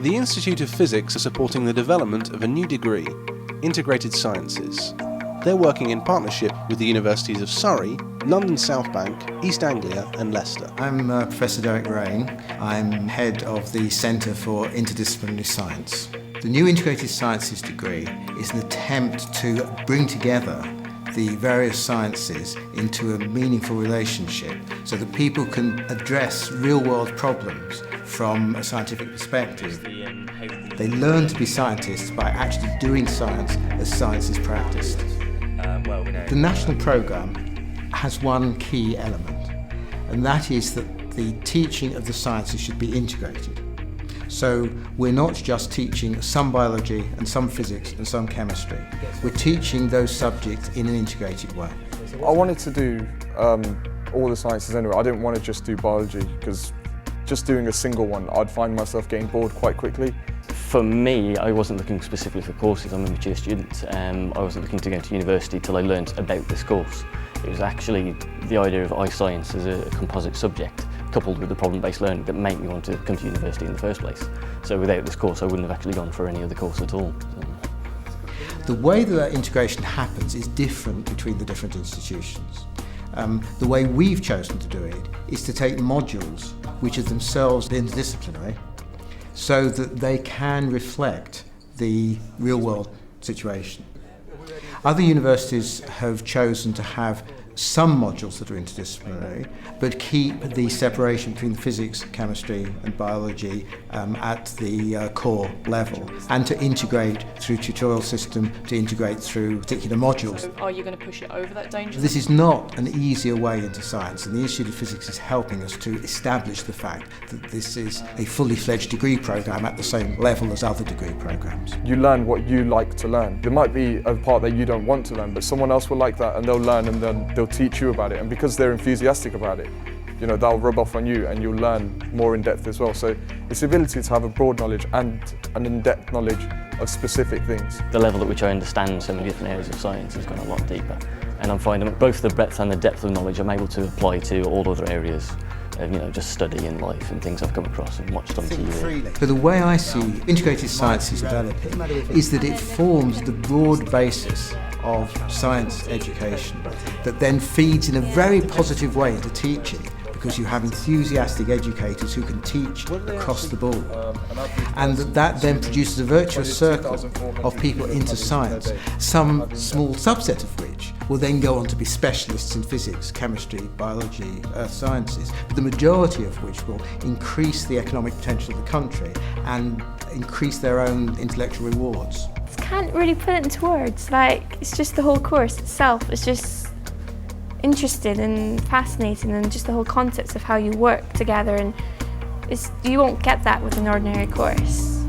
The Institute of Physics are supporting the development of a new degree, Integrated Sciences. They're working in partnership with the universities of Surrey, London South Bank, East Anglia and Leicester. I'm Professor Derek Raine. I'm head of the Centre for Interdisciplinary Science. The new Integrated Sciences degree is an attempt to bring together the various sciences into a meaningful relationship so that people can address real-world problems from a scientific perspective. They learn to be scientists by actually doing science as science is practiced. The national programme has one key element, and that is that the teaching of the sciences should be integrated. So we're not just teaching some biology and some physics and some chemistry. We're teaching those subjects in an integrated way. I wanted to do all the sciences anyway. I didn't want to just do biology because just doing a single one, I'd find myself getting bored quite quickly. For me, I wasn't looking specifically for courses. I'm a mature student. I wasn't looking to go to university till I learnt about this course. It was actually the idea of iScience as a composite subject, coupled with the problem-based learning, that made me want to come to university in the first place. So without this course, I wouldn't have actually gone for any other course at all. The way that integration happens is different between the different institutions. The way we've chosen to do it is to take modules which are themselves interdisciplinary so that they can reflect the real-world situation. Other universities have chosen to have some modules that are interdisciplinary, but keep the separation between physics, chemistry and biology at the core level, and to integrate through tutorial system, to integrate through particular modules. So are you going to push it over that danger? This is not an easier way into science, and the Institute of Physics is helping us to establish the fact that this is a fully fledged degree programme at the same level as other degree programmes. You learn what you like to learn. There might be a part that you don't want to learn, but someone else will like that and they'll learn and then they'll teach you about it, and because they're enthusiastic about it, you know, they'll rub off on you and you'll learn more in depth as well. So it's the ability to have a broad knowledge and an in-depth knowledge of specific things. The level at which I understand so many different areas of science has gone a lot deeper, and I'm finding both the breadth and the depth of knowledge I'm able to apply to all other areas of, you know, just study in life and things I've come across and watched on TV. So the way I see integrated sciences developing is that it forms the broad basis of science education that then feeds in a very positive way into teaching, because you have enthusiastic educators who can teach across the board. And that then produces a virtuous circle of people into science, some small subset of which will then go on to be specialists in physics, chemistry, biology, earth sciences, but the majority of which will increase the economic potential of the country and increase their own intellectual rewards. Can't really put it into words. Like, it's just the whole course itself. It's just interesting and fascinating, and just the whole concepts of how you work together, and you won't get that with an ordinary course.